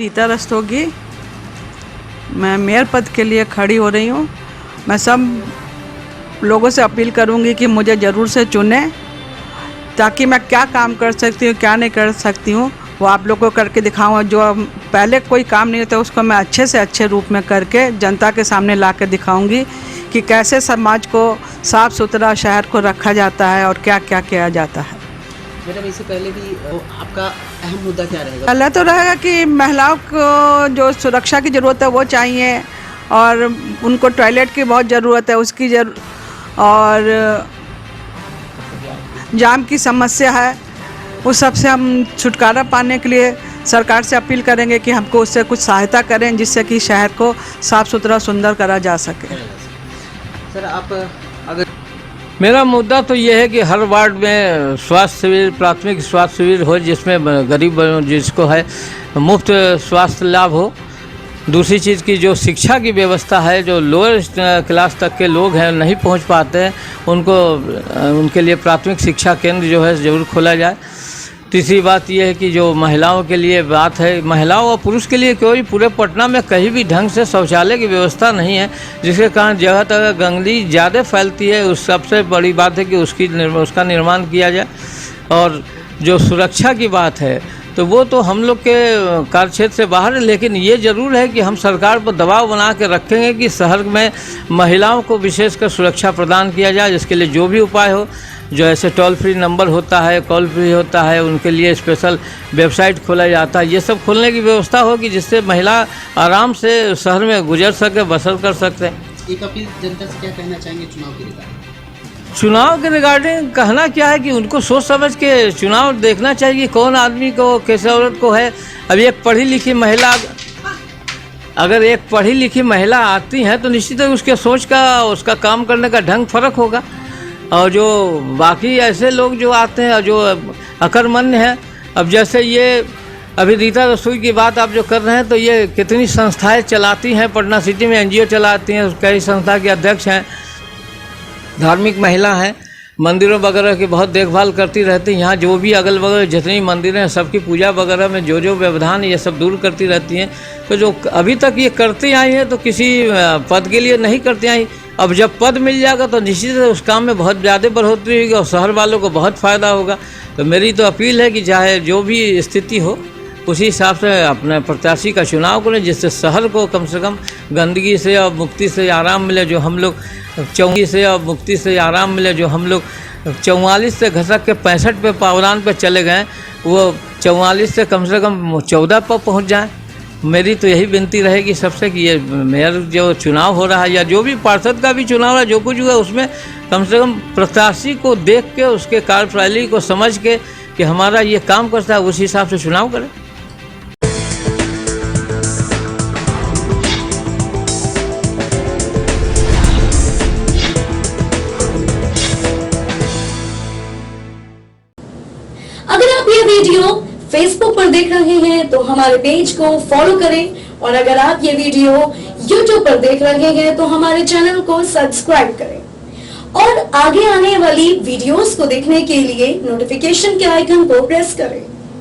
रीता रस्तोगी, मैं मेयर पद के लिए खड़ी हो रही हूँ। मैं सब लोगों से अपील करूँगी कि मुझे ज़रूर से चुने, ताकि मैं क्या काम कर सकती हूँ क्या नहीं कर सकती हूँ वो आप लोगों को करके दिखाऊँ। जो पहले कोई काम नहीं होता उसको मैं अच्छे से अच्छे रूप में करके जनता के सामने ला कर दिखाऊँगी कि कैसे समाज को साफ़ सुथरा शहर को रखा जाता है और क्या क्या किया जाता है। मैडम, इससे पहले भी आपका अहम मुद्दा क्या रहेगा? पहले तो रहेगा कि महिलाओं को जो सुरक्षा की ज़रूरत है वो चाहिए, और उनको टॉयलेट की बहुत ज़रूरत है उसकी और जाम की समस्या है, उस सब से हम छुटकारा पाने के लिए सरकार से अपील करेंगे कि हमको उससे कुछ सहायता करें, जिससे कि शहर को साफ़ सुथरा सुंदर करा जा सके। सर, आप अगर मेरा मुद्दा तो ये है कि हर वार्ड में स्वास्थ्य शिविर, प्राथमिक स्वास्थ्य शिविर हो, जिसमें गरीब जिसको है मुफ्त स्वास्थ्य लाभ हो। दूसरी चीज़ की जो शिक्षा की व्यवस्था है, जो लोअर क्लास तक के लोग हैं नहीं पहुंच पाते हैं, उनके लिए प्राथमिक शिक्षा केंद्र जो है ज़रूर खोला जाए। तीसरी बात यह है कि जो महिलाओं के लिए बात है, महिलाओं और पुरुष के लिए कोई पूरे पटना में कहीं भी ढंग से शौचालय की व्यवस्था नहीं है, जिसके कारण जगह तक गंदगी ज़्यादा फैलती है। उस सबसे बड़ी बात है कि उसका निर्माण किया जाए। और जो सुरक्षा की बात है तो वो तो हम लोग के कार्यक्षेत्र से बाहर है, लेकिन ये ज़रूर है कि हम सरकार पर दबाव बना के रखेंगे कि शहर में महिलाओं को विशेषकर सुरक्षा प्रदान किया जाए, जिसके लिए जो भी उपाय हो, जो ऐसे टोल फ्री नंबर होता है, कॉल फ्री होता है, उनके लिए स्पेशल वेबसाइट खोला जाता है, ये सब खोलने की व्यवस्था होगी, जिससे महिला आराम से शहर में गुजर सके, बसर कर सकते हैं। एक अपील जनता से क्या कहना चाहेंगे चुनाव के रिगार्डिंग? चुनाव के रिगार्डिंग कहना क्या है कि उनको सोच समझ के चुनाव देखना चाहिए, कौन आदमी को कैसे औरत को है। अब एक पढ़ी लिखी महिला, अगर एक पढ़ी लिखी महिला आती है तो निश्चित ही उसके सोच का, उसका काम करने का ढंग फर्क होगा। और जो बाकी ऐसे लोग जो आते हैं और जो अकर्मण्य हैं, अब जैसे ये अभी रीता रसोई की बात आप जो कर रहे हैं, तो ये कितनी संस्थाएं चलाती हैं, पटना सिटी में एनजीओ चलाती हैं, कई संस्था के अध्यक्ष हैं, धार्मिक महिला हैं, मंदिरों वगैरह की बहुत देखभाल करती रहती हैं। यहाँ जो भी अगल बगल जितनी मंदिरें हैं सबकी पूजा वगैरह में जो जो व्यवधान ये सब दूर करती रहती हैं। तो जो अभी तक ये करती आई हैं तो किसी पद के लिए नहीं करती आई। अब जब पद मिल जाएगा तो निश्चित उस काम में बहुत ज़्यादा बढ़ोतरी होगी और शहर वालों को बहुत फ़ायदा होगा। तो मेरी तो अपील है कि चाहे जो भी स्थिति हो उसी हिसाब से अपने प्रत्याशी का चुनाव करें, जिससे शहर को कम से कम गंदगी से और मुक्ति से आराम मिले। जो हम लोग 44 से घसक के 65 पे पावदान पे चले गए, वो 44 से कम 14 पर पहुंच जाएं। मेरी तो यही विनती रहेगी सबसे कि ये मेयर जो चुनाव हो रहा है या जो भी पार्षद का भी चुनाव है, जो कुछ हुआ उसमें कम से कम प्रत्याशी को देख के, उसके कार्यप्रणाली को समझ के कि हमारा ये काम करता है, उस हिसाब से चुनाव करें। अगर आप ये वीडियो फेसबुक पर देख रहे हैं तो हमारे पेज को फॉलो करें, और अगर आप ये वीडियो यूट्यूब पर देख रहे हैं तो हमारे चैनल को सब्सक्राइब करें, और आगे आने वाली वीडियोस को देखने के लिए नोटिफिकेशन के आइकन को प्रेस करें।